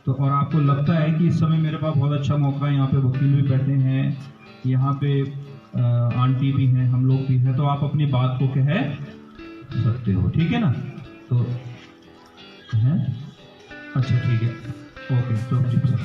तो और आपको लगता है कि इस समय मेरे पास बहुत अच्छा मौका है, यहाँ पे वकील भी बैठे हैं, यहाँ पे आंटी भी हैं, हम लोग भी हैं, तो आप अपनी बात को कह सकते हो, ठीक है ना? तो हैं? अच्छा ठीक है, ओके, तो जी सर।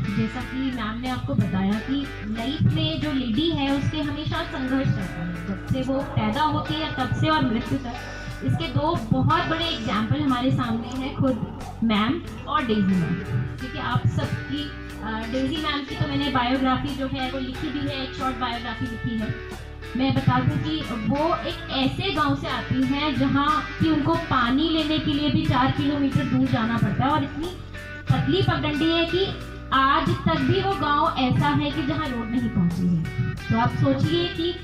जैसा कि मैम ने आपको बताया कि लाइफ में जो लेडी है उसके हमेशा संघर्ष रहता है, जब से वो पैदा होती है तब से और मृत्यु तक। इसके दो बहुत बड़े एग्जाम्पल हमारे सामने हैं, खुद मैम और डेजी मैम। क्योंकि आप सबकी डेजी मैम की तो मैंने बायोग्राफी जो है वो लिखी भी है, एक शॉर्ट बायोग्राफी लिखी है। मैं बता दूं कि वो एक ऐसे गांव से आती हैं जहां कि उनको पानी लेने के लिए भी 4 किलोमीटर दूर जाना पड़ता है, और इतनी पतली पगडंडी है कि आज तक भी वो गांव ऐसा है कि जहां रोड नहीं पहुंची है। तो आप सोचिए कि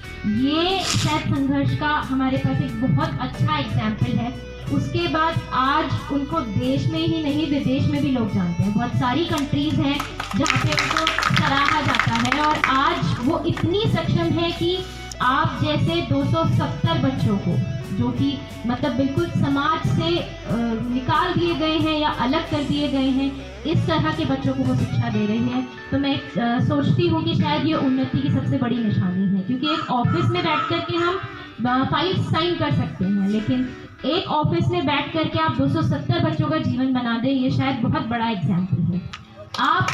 ये शायद संघर्ष का हमारे पास एक बहुत अच्छा एग्जाम्पल है। उसके बाद आज उनको देश में ही नहीं विदेश में भी लोग जानते हैं, बहुत सारी कंट्रीज हैं जहाँ पे उनको सराहा जाता है, और आज वो इतनी सक्षम है कि आप जैसे 270 बच्चों को, जो कि मतलब बिल्कुल समाज से निकाल दिए गए हैं या अलग कर दिए गए हैं, इस तरह के बच्चों को वो शिक्षा दे रही है। तो मैं सोचती हूँ कि शायद ये उन्नति की सबसे बड़ी निशानी है, क्योंकि एक ऑफिस में बैठ कर के हम फाइल साइन कर सकते हैं, लेकिन एक ऑफिस में बैठ कर के आप 270 बच्चों का जीवन बना दें, ये शायद बहुत बड़ा एग्जाम्पल है। आप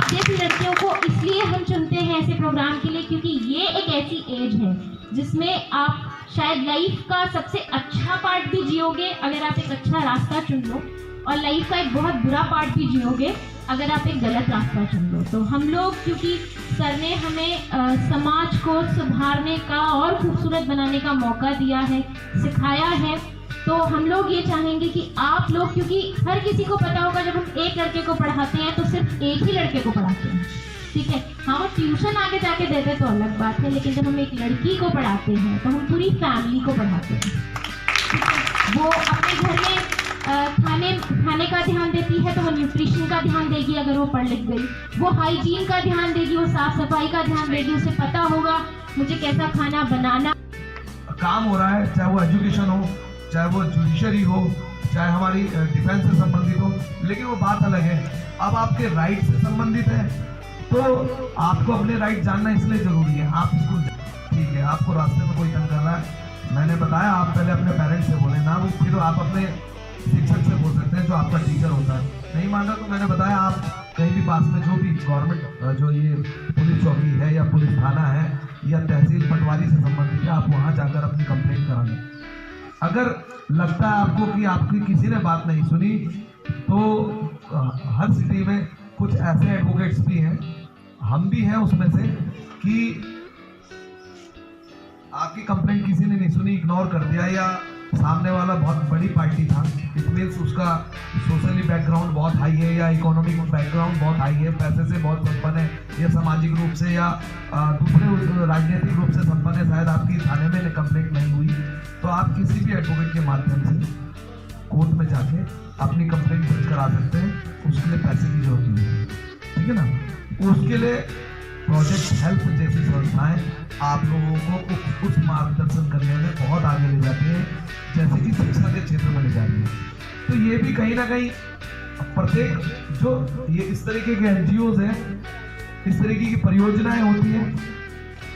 जैसी लड़कियों को इसलिए हम चुनते हैं ऐसे प्रोग्राम के लिए, क्योंकि ये एक ऐसी एज है जिसमें आप शायद लाइफ का सबसे अच्छा पार्ट भी जियोगे अगर आप एक अच्छा रास्ता चुन लो, और लाइफ का एक बहुत बुरा पार्ट भी जियोगे अगर आप एक गलत रास्ता चुन लो। तो हम लोग, क्योंकि सर ने हमें समाज को सुधारने का और खूबसूरत बनाने का मौका दिया है, सिखाया है, तो हम लोग ये चाहेंगे कि आप लोग, क्योंकि हर किसी को पता होगा जब हम एक लड़के को पढ़ाते हैं तो सिर्फ एक ही लड़के को पढ़ाते हैं, ठीक है। हम ट्यूशन आगे जाके देते तो अलग बात है, लेकिन जब हम एक लड़की को पढ़ाते हैं तो हम पूरी फैमिली को पढ़ाते हैं। वो अपने घर में खाने का ध्यान देती है तो वो न्यूट्रिशन का ध्यान देगी अगर वो पढ़ लिख गई, वो हाइजीन का ध्यान देगी, वो साफ सफाई का ध्यान देगी, उसे पता होगा मुझे कैसा खाना बनाना। काम हो रहा है, चाहे वो एजुकेशन हो, चाहे वो जुडिशरी हो, चाहे हमारी डिफेंस से संबंधित हो, लेकिन वो बात अलग है। अब आपके राइट से संबंधित है तो आपको अपने राइट जानना इसलिए जरूरी है। आप इसको ठीक है, आपको रास्ते में कोई तंग कर रहा है, मैंने बताया आप पहले अपने पेरेंट्स से बोले ना, वो फिर आप अपने शिक्षक से बोल सकते हैं जो आपका टीचर होता है। नहीं मान रहा तो मैंने बताया आप कहीं भी पास में जो भी गवर्नमेंट जो ये पुलिस चौकी है या पुलिस थाना है या तहसील पटवारी से संबंधित है, आप वहाँ जाकर अपनी कंप्लेंट करा लें। अगर लगता है आपको कि आपकी किसी ने बात नहीं सुनी, तो हर सिटी में कुछ ऐसे एडवोकेट्स भी हैं, हम भी हैं उसमें से, कि आपकी कंप्लेंट किसी ने नहीं सुनी, इग्नोर कर दिया, या सामने वाला बहुत बड़ी पार्टी था, इट मीन्स उसका सोशली बैकग्राउंड बहुत हाई है या इकोनॉमिक बैकग्राउंड बहुत हाई है, पैसे से बहुत संपन्न है, या सामाजिक रूप से या दूसरे राजनीतिक रूप से संपन्न है, शायद आपकी थाने में कंप्लेंट नहीं हुई, तो आप किसी भी एडवोकेट के माध्यम से कोर्ट में जाके अपनी कंप्लेंट दर्ज करा सकते हैं। उसके लिए पैसे की जरूरत नहीं है, ठीक है ना। उसके लिए प्रोजेक्ट हेल्प जैसी संस्थाएं आप लोगों को कुछ मार्गदर्शन करने में बहुत आगे ले जाती हैं, जैसे कि शिक्षा के क्षेत्र में ले जाती है। तो ये भी कहीं ना कहीं प्रत्येक जो ये इस तरीके के एनजीओज हैं, इस तरीके की परियोजनाएं होती हैं,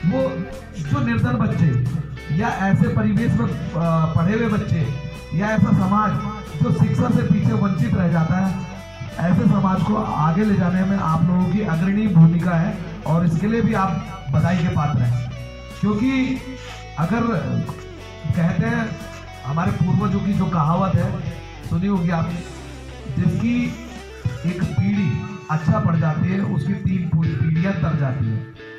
वो जो निर्धन बच्चे या ऐसे परिवेश में पढ़े हुए बच्चे या ऐसा समाज जो शिक्षा से पीछे वंचित रह जाता है, ऐसे समाज को आगे ले जाने में आप लोगों की अग्रणी भूमिका है, और इसके लिए भी आप बधाई के पात्र हैं। क्योंकि अगर कहते हैं हमारे पूर्वजों की जो कहावत है, सुनी होगी आपने, जिसकी एक पीढ़ी अच्छा पढ़ जाती है उसकी 3 पूरी पीढ़ियां तर जाती है।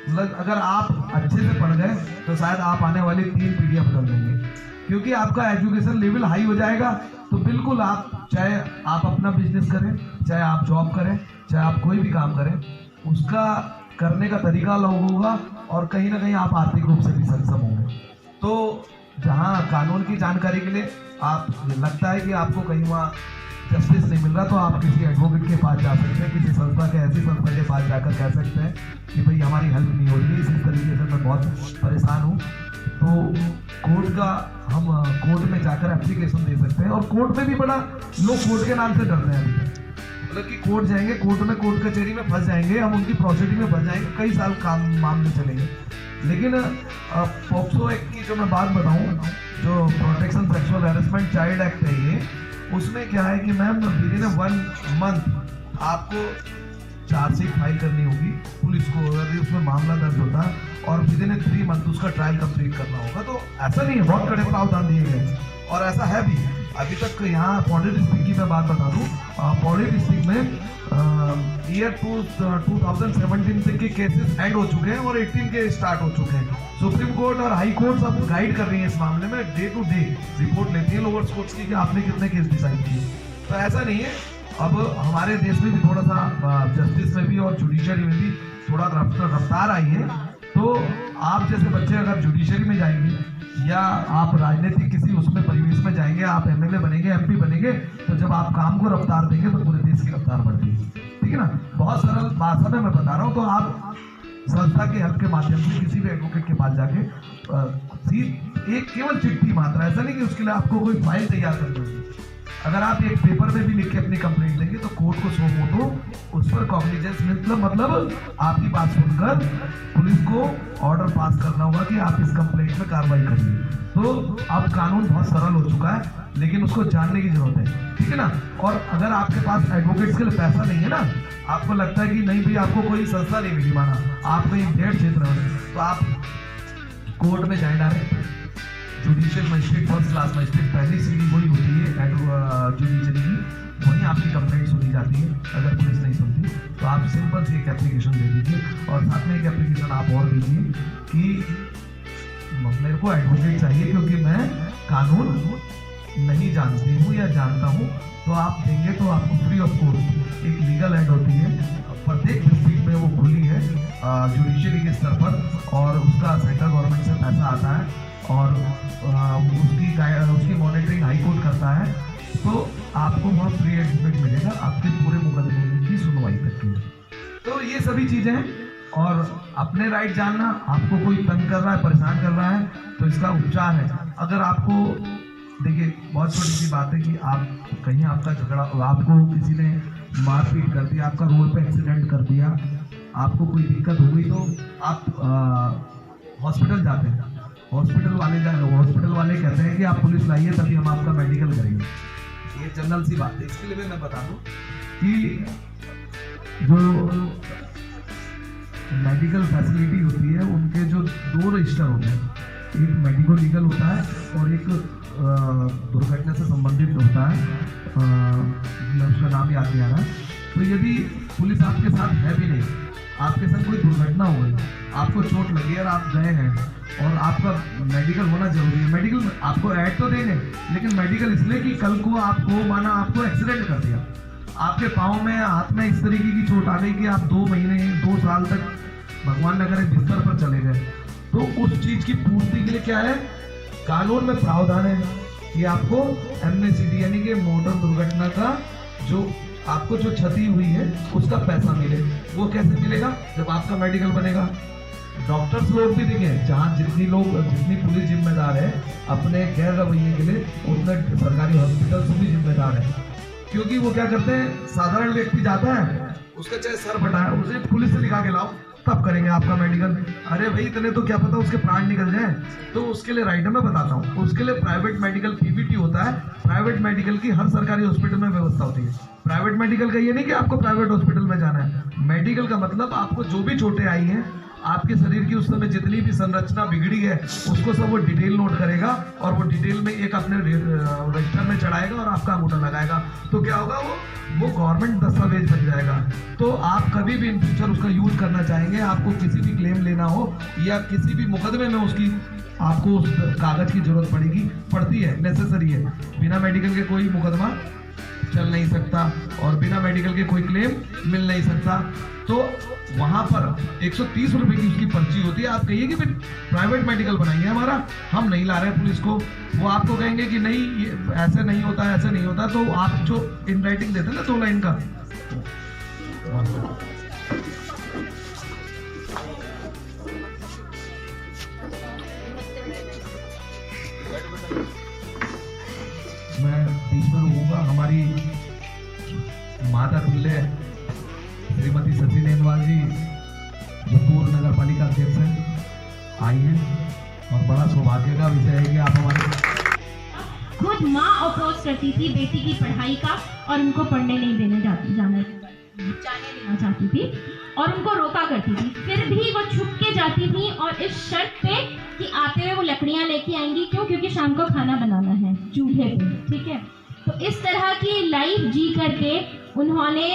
मतलब अगर आप अच्छे से पढ़ गए तो शायद आप आने वाली 3 पीढ़ियां बदल देंगे, क्योंकि आपका एजुकेशन लेवल हाई हो जाएगा। तो बिल्कुल आप, चाहे आप अपना बिजनेस करें, चाहे आप जॉब करें, चाहे आप कोई भी काम करें, उसका करने का तरीका अलग होगा, और कहीं ना कहीं आप आर्थिक रूप से भी सक्षम होंगे। तो जहाँ कानून की जानकारी के लिए आप लगता है कि आपको कहीं वहाँ जस्टिस नहीं मिल रहा, तो आप किसी एडवोकेट के पास जा सकते हैं, किसी संस्था के, ऐसी संस्था के पास जाकर कह सकते हैं कि भाई हमारी हेल्प नहीं हो रही है, इसी तरीके से मैं बहुत परेशान हूँ। तो कोर्ट का हम कोर्ट में जाकर एप्लीकेशन दे सकते हैं, और कोर्ट में भी बड़ा लोग कोर्ट के नाम से डर रहे हैं अभी, मतलब कि कोर्ट जाएंगे, कोर्ट में कोर्ट कचहरी में फंस जाएंगे, हम उनकी प्रोसीडिंग में फंस जाएंगे, कई साल काम मामले चलेंगे। लेकिन पॉक्सो एक्ट की जो मैं बात बताऊं, जो protection sexual harassment child act है ये, उसमें क्या है कि मैम विदिन 1 मंथ आपको चार्जशीट फाइल करनी होगी पुलिस को अगर उसमें मामला दर्ज होता है, और विदिन 3 मंथ उसका ट्रायल कंप्लीट करना होगा। तो ऐसा नहीं है, बहुत कड़े प्रावधान दिए गए, और ऐसा है भी। अभी तक यहाँ पौड़ी डिस्ट्रिक्ट की मैं बात बता दूँ, पौड़ी डिस्ट्रिक्ट में ईयर 2017 से के केसेस एंड हो चुके हैं और 18 के स्टार्ट हो चुके हैं। सुप्रीम कोर्ट और हाई कोर्ट सब गाइड कर रही है इस मामले में, डे टू डे रिपोर्ट लेती है लोअर कोर्ट्स की कि आपने कितने केस डिसाइड किए। तो ऐसा नहीं है, अब हमारे देश में भी थोड़ा सा जस्टिस में भी और जुडिशरी में भी थोड़ा रफ्तार आई है। तो आप जैसे बच्चे अगर जुडिशरी में जाएंगे या आप राजनीतिक किसी उसमें परिवेश में जाएंगे, आप एमएलए बनेंगे, एमपी बनेंगे, तो जब आप काम को रफ्तार देंगे तो पूरे देश की रफ्तार बढ़ती है, ठीक है ना। बहुत सरल भाषा में मैं बता रहा हूँ। तो आप संस्था के हेल्प के माध्यम से किसी भी एडवोकेट के पास जाके एक केवल चिट्ठी मात्रा, ऐसा नहीं कि उसके लिए आपको कोई फाइल तैयार करनी होगी। अगर आप एक पेपर में भी लिख के अपनी कंप्लेंट देंगे तो कोर्ट को 100 फोटो उस पर कॉग्निजेंस मतलब आपकी बात सुनकर पुलिस को ऑर्डर पास करना होगा कि आप इस कंप्लेंट में कार्रवाई करिए। तो अब कानून बहुत सरल हो चुका है, लेकिन उसको जानने की जरूरत है, ठीक है ना। और अगर आपके पास एडवोकेट्स के लिए पैसा नहीं है ना, आपको लगता है कि नहीं भाई आपको कोई संस्था नहीं मिली, माना आप कहीं डेढ़ क्षेत्र में, तो आप कोर्ट में जाए direct. Judicial magistrate first class magistrate पहली सीढ़ी वही होती है जुडिशरी की, वहीं आपकी कंप्लेंट सुनी जाती है। अगर पुलिस नहीं सुनती तो आप सिंपल से एक एप्लीकेशन दे दीजिए, और साथ में एक एप्लीकेशन आप और दीजिए कि मेरे को एडवोकेट चाहिए क्योंकि मैं कानून नहीं जानती हूँ या जानता हूँ। तो आप देंगे तो आपको फ्री ऑफ कॉस्ट एक लीगल एड होती है, प्रत्येक डिस्ट्रिक्ट में वो खुली है जुडिशरी के स्तर पर, और उसका सेंट्रल गवर्नमेंट से पैसा आता है और उसकी मॉनिटरिंग हाई कोर्ट करता है। तो आपको वहाँ फ्री एडवोकेट मिलेगा आपके पूरे मुकदमे की सुनवाई तक की। तो ये सभी चीज़ें हैं, और अपने राइट जानना, आपको कोई तंग कर रहा है, परेशान कर रहा है, तो इसका उपचार है। अगर आपको देखिए, बहुत छोटी सी बात है कि आप कहीं आपका झगड़ा, आपको किसी ने मारपीट कर दिया, आपका रोड पे एक्सीडेंट कर दिया, आपको कोई दिक्कत हो गई, तो आप हॉस्पिटल जाते हैं, हॉस्पिटल वाले कहते हैं कि आप पुलिस लाइए तभी हम आपका मेडिकल करेंगे। ये जनरल सी बात है। इसके लिए मैं बता दूं कि जो मेडिकल फैसिलिटी होती है उनके जो 2 रजिस्टर होते हैं, एक मेडिको लीगल होता है और एक दुर्घटना से संबंधित होता है, उसका नाम याद नहीं आ रहा। तो यदि पुलिस आपके साथ है भी नहीं, आपके साथ कोई दुर्घटना हो गई, आपको चोट लगी और आप गए हैं और आपका मेडिकल होना जरूरी है। मेडिकल आपको ऐड तो देंगे, लेकिन मेडिकल इसलिए कि कल को आपको माना आपको एक्सीडेंट कर दिया, आपके पाँव में हाथ में इस तरीके की चोट आ गई कि आप 2 महीने 2 साल तक भगवान न करे बिस्तर पर चले गए, तो उस चीज की पूर्ति के लिए क्या है, कानून में प्रावधान है कि आपको एमएससीडी यानी कि मोटर दुर्घटना का जो आपको जो क्षति हुई है उसका पैसा मिले। वो कैसे मिलेगा, जब आपका मेडिकल बनेगा। डॉक्टर्स लोग भी देखें, जहाँ जितनी पुलिस जिम्मेदार है अपने गैर रवैये के लिए, उतने सरकारी हॉस्पिटल भी जिम्मेदार है। क्योंकि वो क्या करते हैं, साधारण व्यक्ति जाता है, उसका चाहे सर फटा है, उसे पुलिस से लिखा के लाओ तब करेंगे आपका मेडिकल। अरे भाई इतने तो क्या पता उसके प्राण निकल जाए। तो उसके लिए राइट मैं बताता हूँ, उसके लिए प्राइवेट मेडिकल पीवीटी होता है। प्राइवेट मेडिकल की हर सरकारी हॉस्पिटल में व्यवस्था होती है। प्राइवेट मेडिकल का ये नहीं कि आपको प्राइवेट हॉस्पिटल में जाना है, मेडिकल का मतलब आपको जो भी चोटें आई हैं, आपके शरीर की उस समय जितनी भी संरचना बिगड़ी है उसको सब वो डिटेल नोट करेगा और वो डिटेल में एक अपने रजिस्टर में चढ़ाएगा और आपका अंगूठा लगाएगा। तो क्या होगा, वो गवर्नमेंट दस्तावेज बन जाएगा। तो आप कभी भी इन फ्यूचर उसका यूज करना चाहेंगे, आपको किसी भी क्लेम लेना हो या किसी भी मुकदमे में उसकी आपको उस कागज की जरूरत पड़ती है, नेसेसरी है। बिना मेडिकल के कोई मुकदमा चल नहीं सकता और बिना मेडिकल के कोई क्लेम मिल नहीं सकता। तो वहां पर 130 रुपए की उसकी पर्ची होती है। आप कहिए कि फिर प्राइवेट मेडिकल बनाइए हमारा, हम नहीं ला रहे पुलिस को, वो आपको कहेंगे कि नहीं ये ऐसे नहीं होता, ऐसे नहीं होता। तो आप जो इन राइटिंग देते हैं ना 2 लाइन का, मैं बीच में रुकूंगा। हमारी माता तुल्य श्रीमती सची नेनवाल जी जो पूर्व नगर पालिका अध्यक्ष हैं आई हैं और बड़ा सौभाग्य का विषय है कि आप हमारे खुद माँ अप्रोच करती थी बेटी की पढ़ाई का और उनको पढ़ने नहीं जाने देना चाहती थी और उनको रोका करती थी, फिर भी वो छुप के जाती थी और इस शर्त पे कि आते हुए वो लकड़ियां लेके आएंगी। क्यों? क्योंकि शाम को खाना बनाना है चूल्हे पे। ठीक है, तो इस तरह की लाइफ जी करके उन्होंने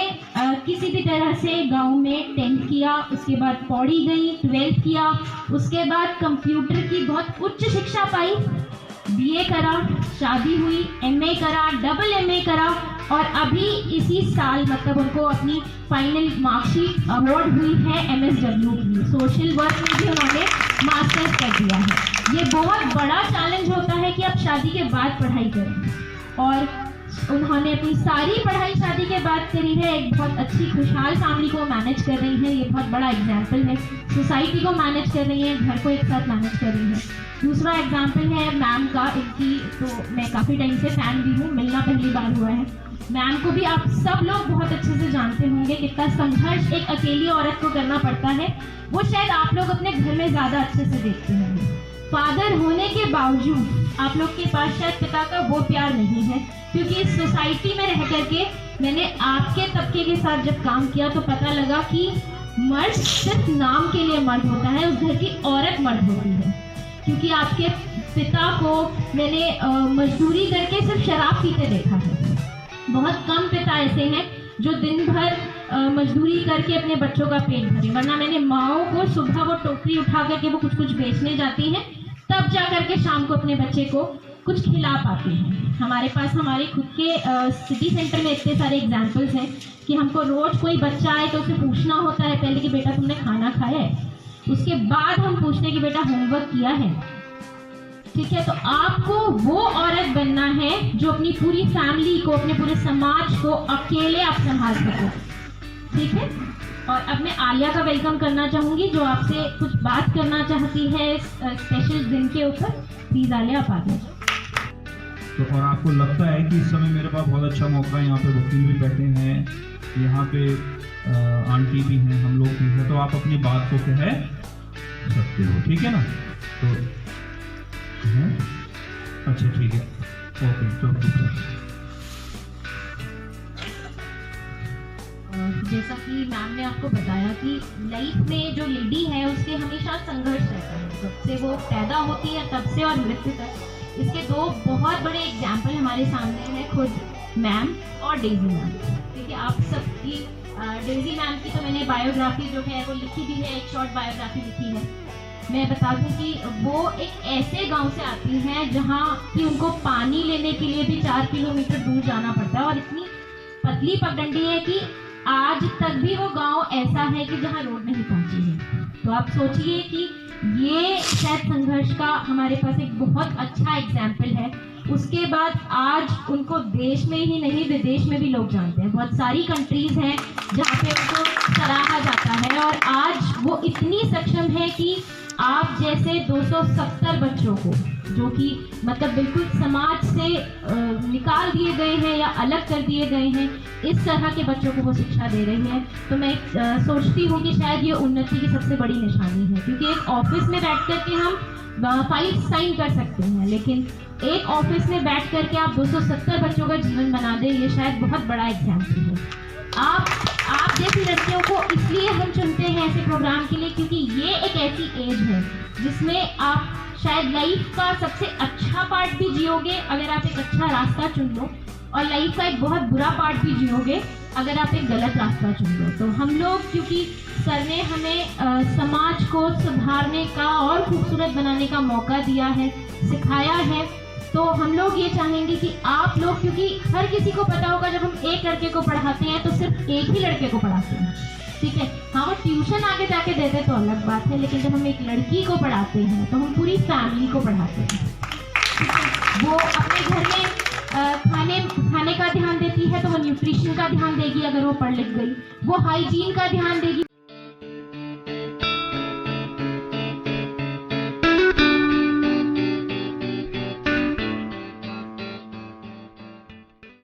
किसी भी तरह से गांव में 10th किया, उसके बाद पौड़ी गई, 12th किया, उसके बाद कंप्यूटर की बहुत उच्च शिक्षा पाई, BA करा, शादी हुई, MA करा, डबल MA करा और अभी इसी साल मतलब उनको अपनी फाइनल मार्कशीट अवार्ड हुई है MSW की। सोशल वर्क में भी उन्होंने मास्टर्स कर दिया है। ये बहुत बड़ा चैलेंज होता है कि आप शादी के बाद पढ़ाई करें और उन्होंने अपनी सारी पढ़ाई शादी के बाद करी है। एक बहुत अच्छी खुशहाल फैमिली को मैनेज कर रही है, ये बहुत बड़ा एग्जाम्पल है। सोसाइटी को मैनेज कर रही है, घर को एक साथ मैनेज कर रही है। दूसरा एग्जाम्पल है मैम का, इनकी तो मैं काफ़ी टाइम से फ़ैन भी हूँ, मिलना पहली बार हुआ है। मैम को भी आप सब लोग बहुत अच्छे से जानते होंगे, कितना संघर्ष एक अकेली औरत को करना पड़ता है, वो शायद आप लोग अपने घर में ज़्यादा अच्छे से देखते होंगे। फादर होने के बावजूद आप लोग के पास शायद पिता का वो प्यार नहीं है, क्योंकि इस सोसाइटी में रह करके मैंने आपके तबके के साथ जब काम किया तो पता लगा कि मर्द सिर्फ नाम के लिए मर्द होता है, उस घर की औरत मर्द होती है। क्योंकि आपके पिता को मैंने मजदूरी करके सिर्फ शराब पीते देखा है। बहुत कम पिता ऐसे हैं जो दिन भर मजदूरी करके अपने बच्चों का पेट भरे, वरना मैंने माओ को सुबह वो टोकरी उठा करके वो कुछ बेचने जाती हैं, तब जा करके शाम को अपने बच्चे को कुछ खिला पाती हैं। हमारे पास हमारे खुद के सिटी सेंटर में इतने सारे एग्जाम्पल्स हैं कि हमको रोज़ कोई बच्चा आए तो उसे पूछना होता है पहले कि बेटा तुमने खाना खाया है, उसके बाद हम पूछते हैं कि बेटा होमवर्क किया है। ठीक है, तो आपको वो औरत बनना है जो अपनी पूरी फैमिली को, अपने पूरे समाज को अकेले आप संभाल सको। ठीक है, और अब मैं आलिया का वेलकम करना चाहूँगी जो आपसे कुछ बात करना चाहती है स्पेशल दिन के ऊपर। प्लीज आलिया, आप आगे। तो और आपको लगता है कि इस समय मेरे पास बहुत अच्छा मौका है, यहाँ पे वकील भी बैठे हैं, यहाँ पे आंटी भी हैं, हम लोग भी हैं, तो आप अपनी बात को कह सकते हो। ठीक है ना? तो अच्छा ठीक है, ओके। तो जैसा कि मैम ने आपको बताया कि लाइफ में जो लेडी है उसके हमेशा संघर्ष रहता है, जब से वो पैदा होती है तब से और मृत्यु तक। इसके दो बहुत बड़े एग्जाम्पल हमारे सामने हैं, खुद मैम और डेजी मैम। ठीक है, आप सबकी डेजी मैम की तो मैंने बायोग्राफी जो है वो लिखी भी है, एक शॉर्ट बायोग्राफी लिखी है। मैं बता दूं कि वो एक ऐसे गांव से आती हैं जहां कि उनको पानी लेने के लिए भी 4 किलोमीटर दूर जाना पड़ता है और इतनी पतली पगडंडी है कि आज तक भी वो गांव ऐसा है कि जहां रोड नहीं पहुंची है। तो आप सोचिए कि ये शायद संघर्ष का हमारे पास एक बहुत अच्छा एग्जाम्पल है। उसके बाद आज उनको देश में ही नहीं विदेश में भी लोग जानते हैं। बहुत सारी कंट्रीज हैं जहाँ पे उनको सराहा जाता है और आज वो इतनी सक्षम है कि आप जैसे 270 बच्चों को जो कि मतलब बिल्कुल समाज से निकाल दिए गए हैं या अलग कर दिए गए हैं, इस तरह के बच्चों को वो शिक्षा दे रही है। तो मैं सोचती हूँ कि शायद ये उन्नति की सबसे बड़ी निशानी है, क्योंकि एक ऑफिस में बैठ कर के हम फाइल साइन कर सकते हैं, लेकिन एक ऑफिस में बैठ करके आप 270 बच्चों का जीवन बना दें, ये शायद बहुत बड़ा एग्जाम्पल है। आप जैसी लड़कियों को इसलिए हम चुनते हैं ऐसे प्रोग्राम के लिए, क्योंकि ये एक ऐसी एज है जिसमें आप शायद लाइफ का सबसे अच्छा पार्ट भी जियोगे अगर आप एक अच्छा रास्ता चुन लो, और लाइफ का एक बहुत बुरा पार्ट भी जियोगे अगर आप एक गलत रास्ता चुन लो। तो हम लोग, क्योंकि सर ने हमें समाज को सुधारने का और खूबसूरत बनाने का मौका दिया है, सिखाया है, तो हम लोग ये चाहेंगे कि आप लोग, क्योंकि हर किसी को पता होगा जब हम एक लड़के को पढ़ाते हैं तो सिर्फ एक ही लड़के को पढ़ाते हैं। ठीक है, हाँ वो ट्यूशन आगे जाके देते तो अलग बात है, लेकिन जब हम एक लड़की को पढ़ाते हैं तो हम पूरी फैमिली को पढ़ाते हैं। वो अपने घर में खाने का ध्यान देती है तो वो न्यूट्रिशन का ध्यान देगी अगर वो पढ़ लिख गई, वो हाइजीन का ध्यान देगी